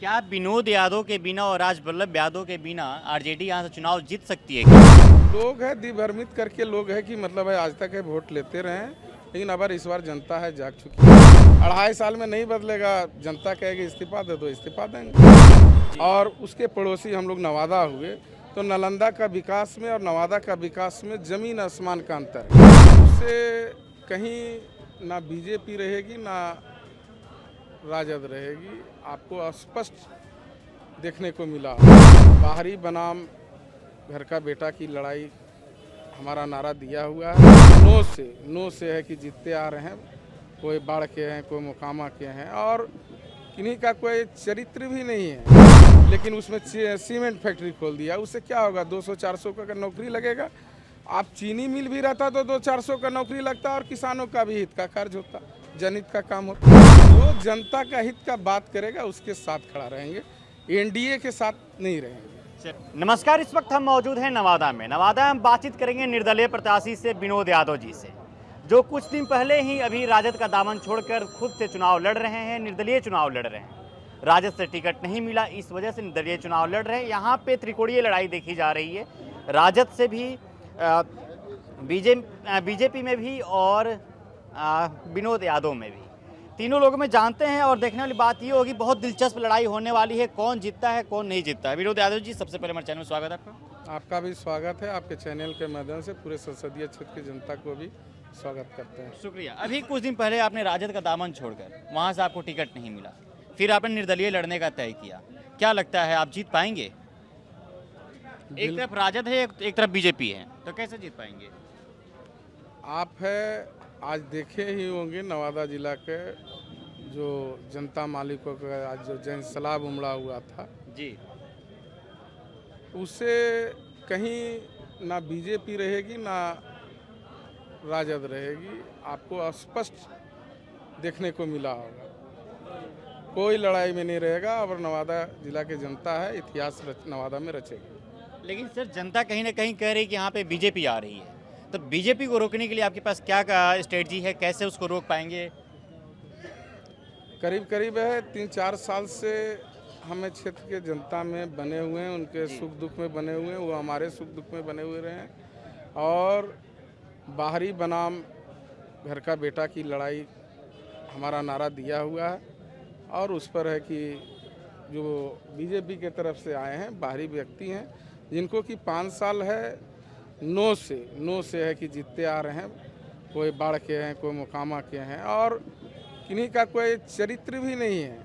क्या विनोद यादव के बिना और राज वल्लभ यादव के बिना आरजेडी यहाँ से चुनाव जीत सकती है क्या? लोग है दिभ्रमित करके लोग है कि मतलब है आज तक है वोट लेते रहे हैं, लेकिन अब इस बार जनता है जाग चुकी है। 2.5 साल में नहीं बदलेगा, जनता कहेगी इस्तीफा दे दो, इस्तीफा देंगे। और उसके पड़ोसी हम लोग नवादा हुए, तो नालंदा का विकास में और नवादा का विकास में जमीन आसमान का अंतर है। उससे कहीं ना बीजेपी रहेगी ना राजद रहेगी, आपको स्पष्ट देखने को मिला। बाहरी बनाम घर का बेटा की लड़ाई हमारा नारा दिया हुआ है। नो से है कि जीतते आ रहे हैं। कोई बाढ़ के हैं, कोई मोकामा के हैं और किन्हीं का कोई चरित्र भी नहीं है, लेकिन उसमें सीमेंट फैक्ट्री खोल दिया। उससे क्या होगा? 200-400 का नौकरी लगेगा। आप चीनी मिल भी रहता तो 200-400 का नौकरी लगता और किसानों का भी हित का कार्य होता, जनहित का काम होता। जो जनता का हित का बात करेगा उसके साथ खड़ा रहेंगे, एनडीए के साथ नहीं रहेंगे। नमस्कार, इस वक्त हम मौजूद हैं नवादा में। हम बातचीत करेंगे निर्दलीय प्रत्याशी से विनोद यादव जी से, जो कुछ दिन पहले ही अभी राजद का दामन छोड़कर खुद से चुनाव लड़ रहे हैं, निर्दलीय चुनाव लड़ रहे हैं। राजद से टिकट नहीं मिला, इस वजह से निर्दलीय चुनाव लड़ रहे हैं। यहाँ पे त्रिकोणीय लड़ाई देखी जा रही है, राजद से भी, बीजेपी में भी और विनोद यादव में भी। तीनों लोगों में जानते हैं और देखने वाली बात ये होगी, बहुत दिलचस्प लड़ाई होने वाली है, कौन जीतता है कौन नहीं जीतता है। विनोद यादव जी, सबसे पहले हमारे चैनल में स्वागत है आपका। आपका भी स्वागत है। आपके चैनल के माध्यम से पूरे संसदीय क्षेत्र की जनता को भी स्वागत करते हैं। शुक्रिया। अभी कुछ दिन पहले आपने राजद का दामन छोड़कर वहाँ से आपको टिकट नहीं मिला, फिर आपने निर्दलीय लड़ने का तय किया। क्या लगता है आप जीत पाएंगे? एक तरफ राजद है, एक तरफ बीजेपी है, तो कैसे जीत पाएंगे? आप है आज देखे ही होंगे नवादा जिला के जो जनता मालिकों का आज जो जन सलाब उमड़ा हुआ था जी, उससे कहीं ना बीजेपी रहेगी ना राजद रहेगी, आपको स्पष्ट देखने को मिला होगा। कोई लड़ाई में नहीं रहेगा और नवादा जिला की जनता है इतिहास नवादा में रचेगी। लेकिन सर जनता कहीं ना कहीं कह रही है कि यहाँ पे बीजेपी आ रही है, तो बीजेपी को रोकने के लिए आपके पास क्या स्ट्रेटजी है, कैसे उसको रोक पाएंगे? करीब है 3-4 साल से हमें क्षेत्र के जनता में बने हुए हैं, उनके सुख दुख में बने हुए हैं, वो हमारे सुख दुख में बने हुए रहे हैं। और बाहरी बनाम घर का बेटा की लड़ाई हमारा नारा दिया हुआ है और उस पर है कि जो बीजेपी के तरफ से आए हैं बाहरी व्यक्ति हैं, जिनको कि 5 साल है नो से है कि जीतते आ रहे हैं। कोई बाढ़ के हैं, कोई मोकामा के हैं और किन्हीं का कोई चरित्र भी नहीं है।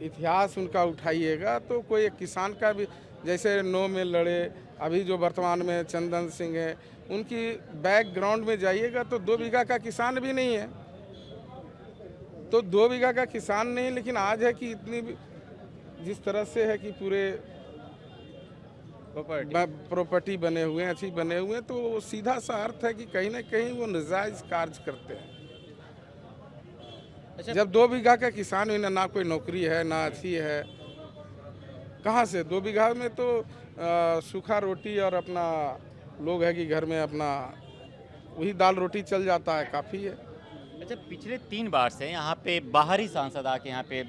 इतिहास उनका उठाइएगा तो कोई एक किसान का भी, जैसे नो में लड़े, अभी जो वर्तमान में चंदन सिंह है, उनकी बैकग्राउंड में जाइएगा तो 2 बीघा का किसान भी नहीं है। तो 2 बीघा का किसान नहीं, लेकिन आज है कि इतनी जिस तरह से है कि पूरे प्रॉपर्टी बने हुए हैं, अच्छी बने हुए हैं, तो सीधा सा अर्थ है कि कहीं ना कहीं वो नाजायज कार्य करते हैं। अच्छा, जब 2 बीघा का किसान हुई ना कोई नौकरी है ना अच्छी है, कहाँ से 2 बीघा में तो सूखा रोटी और अपना लोग है कि घर में अपना वही दाल रोटी चल जाता है, काफ़ी है। अच्छा, पिछले 3 बार से यहाँ पे बाहरी सांसद आके यहाँ पे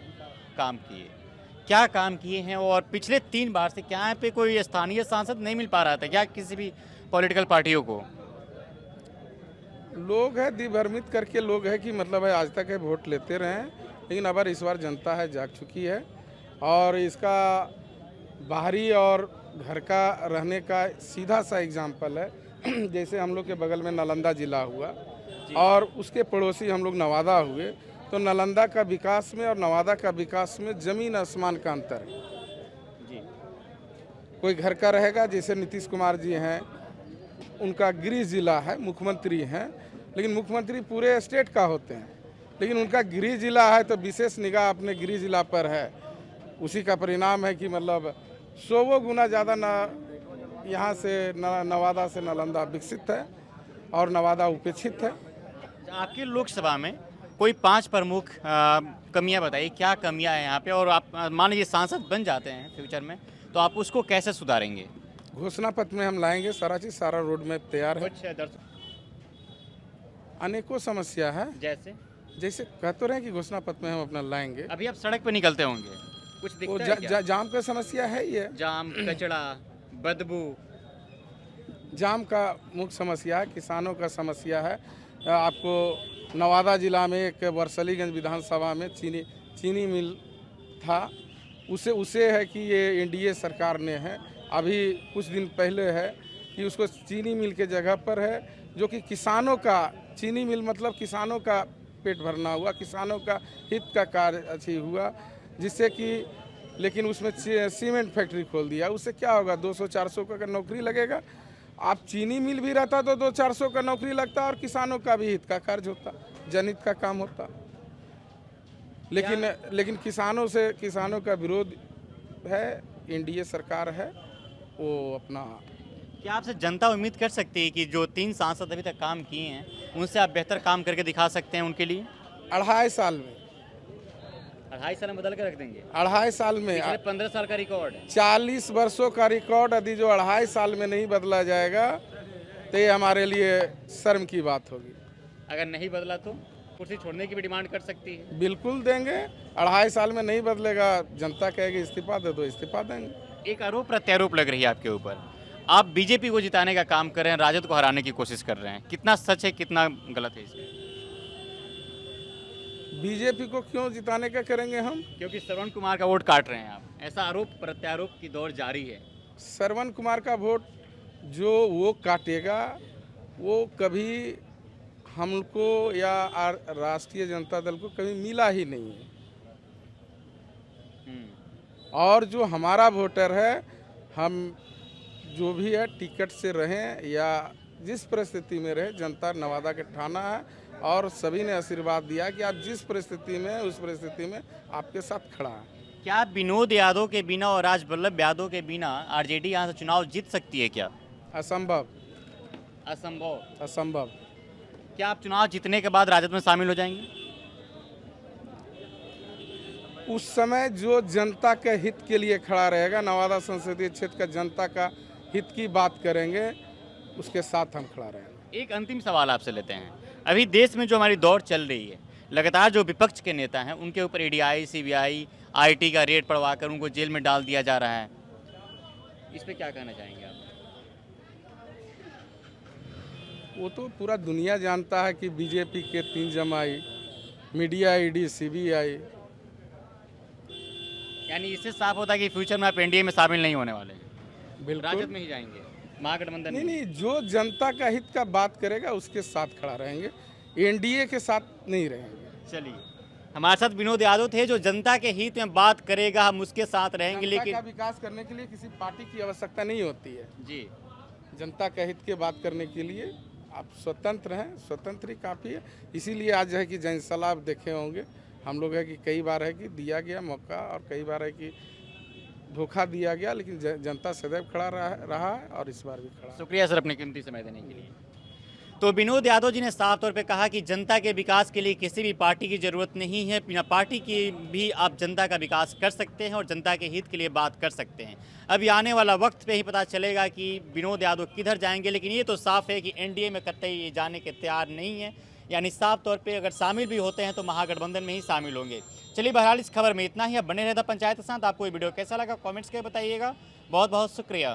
काम किए, क्या काम किए हैं? और पिछले 3 बार से क्या यहाँ पे कोई स्थानीय सांसद नहीं मिल पा रहा था क्या किसी भी पॉलिटिकल पार्टियों को? लोग है दिभ्रमित करके लोग है कि मतलब है आज तक है वोट लेते रहे हैं, लेकिन अब इस बार जनता है जाग चुकी है और इसका बाहरी और घर का रहने का सीधा सा एग्जाम्पल है। जैसे हम लोग के बगल में नालंदा जिला हुआ और उसके पड़ोसी हम लोग नवादा हुए, तो नालंदा का विकास में और नवादा का विकास में जमीन आसमान का अंतर है। जी, कोई घर का रहेगा, जैसे नीतीश कुमार जी हैं, उनका गृह जिला है, मुख्यमंत्री हैं, लेकिन मुख्यमंत्री पूरे स्टेट का होते हैं, लेकिन उनका गृह जिला है तो विशेष निगाह अपने गृह जिला पर है। उसी का परिणाम है कि मतलब 100 गुना ज़्यादा यहाँ से नवादा से नालंदा विकसित है और नवादा उपेक्षित है। आपकी लोकसभा में कोई 5 प्रमुख कमियां बताइए, क्या कमियां हैं यहाँ पे? और आप मान लीजिए सांसद बन जाते हैं फ्यूचर में, तो आप उसको कैसे सुधारेंगे? घोषणा पत्र में हम लाएंगे सारा चीज़, सारा रोड मैप तैयार है। कुछ दर्शक अनेकों समस्या है, जैसे जैसे कह तो रहे हैं कि घोषणा पत्र में हम अपना लाएंगे, अभी आप सड़क पे निकलते होंगे, कुछ वो दिखता है क्या? जाम का समस्या है ही है। जाम, कचड़ा, बदबू। जाम का मुख्य समस्या है, किसानों का समस्या है। आपको नवादा जिला में एक बरसलीगंज विधानसभा में चीनी मिल था, उसे है कि ये एनडीए सरकार ने है, अभी कुछ दिन पहले है कि उसको चीनी मिल के जगह पर है, जो कि किसानों का चीनी मिल मतलब किसानों का पेट भरना हुआ, किसानों का हित का कार्य अच्छी हुआ, जिससे कि लेकिन उसमें सीमेंट फैक्ट्री खोल दिया। उससे क्या होगा, 200-400 का नौकरी लगेगा। आप चीनी मिल भी रहता तो 200-400 का नौकरी लगता और किसानों का भी हित का कार्य होता, जनहित का काम होता। लेकिन किसानों का विरोध है, एनडीए सरकार है, वो अपना। क्या आपसे जनता उम्मीद कर सकती है कि जो 3 सांसद अभी तक काम किए हैं उनसे आप बेहतर काम करके दिखा सकते हैं उनके लिए? 2.5 साल में 2.5 साल में बदल के रख देंगे? 2.5 साल में 15 साल का रिकॉर्ड है। 40 वर्षों का रिकॉर्ड यदि जो 2.5 साल में नहीं बदला जाएगा तो ये हमारे लिए शर्म की बात होगी। अगर नहीं बदला तो कुर्सी छोड़ने की भी डिमांड कर सकती है। बिल्कुल देंगे। 2.5 साल में नहीं बदलेगा, जनता कहेगी इस्तीफा दे दो, इस्तीफा देंगे। एक आरोप प्रत्यारोप लग रही है आपके ऊपर, आप बीजेपी को जिताने का काम कर रहे हैं, राजद को हराने की कोशिश कर रहे हैं, कितना सच है कितना गलत है इसमें? बीजेपी को क्यों जिताने का करेंगे हम? क्योंकि श्रवण कुमार का वोट काट रहे हैं आप, ऐसा आरोप प्रत्यारोप की दौर जारी है। श्रवण कुमार का वोट जो वो काटेगा वो कभी हमको या राष्ट्रीय जनता दल को कभी मिला ही नहीं है। और जो हमारा वोटर है, हम जो भी है टिकट से रहें या जिस परिस्थिति में रहे, जनता नवादा के ठाना है और सभी ने आशीर्वाद दिया कि आप जिस परिस्थिति में उस परिस्थिति में आपके साथ खड़ा है। क्या विनोद यादव के बिना और राज वल्लभ यादव के बिना आरजेडी यहाँ से चुनाव जीत सकती है क्या? असंभव। असंभव। असंभव। क्या आप चुनाव जीतने के बाद राजद में शामिल हो जाएंगे? उस समय जो जनता के हित के लिए खड़ा रहेगा, नवादा संसदीय क्षेत्र का जनता का हित की बात करेंगे, उसके साथ हम खड़ा रहेंगे। एक अंतिम सवाल आपसे लेते हैं, अभी देश में जो हमारी दौड़ चल रही है, लगातार जो विपक्ष के नेता हैं उनके ऊपर ईडीआई, सीबीआई, आईटी का रेड पड़वाकर उनको जेल में डाल दिया जा रहा है, इस पे क्या कहना चाहेंगे आप? वो तो पूरा दुनिया जानता है कि बीजेपी के 3 जमाई, मीडिया, ईडी, सीबीआई। यानी इससे साफ होता है कि फ्यूचर में आप एनडीए में शामिल नहीं होने वाले हैं, बिल्कुल राजद में ही जाएंगे, महागठबंधन में? नहीं, जो जनता का हित का बात करेगा उसके साथ खड़ा रहेंगे, एनडीए के साथ नहीं रहेंगे। चलिए, हमारे साथ विनोद यादव थे जो जनता के हित में बात करेगा, हम उसके साथ रहेंगे। जनता लेकिन का विकास करने के लिए किसी पार्टी की आवश्यकता नहीं होती है जी, जनता के हित के बात करने के लिए आप स्वतंत्र हैं, स्वतंत्र ही काफ़ी है। इसीलिए आज है कि जनसभा आप देखे होंगे, हम लोग है कि कई बार है कि दिया गया मौका और कई बार है कि धोखा दिया गया, लेकिन जनता सदैव खड़ा रहा है और इस बार भी खड़ा। शुक्रिया सर अपने कीमती समय देने के लिए। तो विनोद यादव जी ने साफ तौर पे कहा कि जनता के विकास के लिए किसी भी पार्टी की ज़रूरत नहीं है, बिना पार्टी की भी आप जनता का विकास कर सकते हैं और जनता के हित के लिए बात कर सकते हैं। अभी आने वाला वक्त पे ही पता चलेगा कि विनोद यादव किधर जाएंगे, लेकिन ये तो साफ है कि एनडीए में कतई जाने के तैयार नहीं है, यानी साफ तौर पे अगर शामिल भी होते हैं तो महागठबंधन में ही शामिल होंगे। चलिए, बहरहाल इस खबर में इतना ही। अब बने रहता पंचायत के साथ। आपको ये वीडियो कैसा लगा कमेंट्स करके बताइएगा। बहुत बहुत शुक्रिया।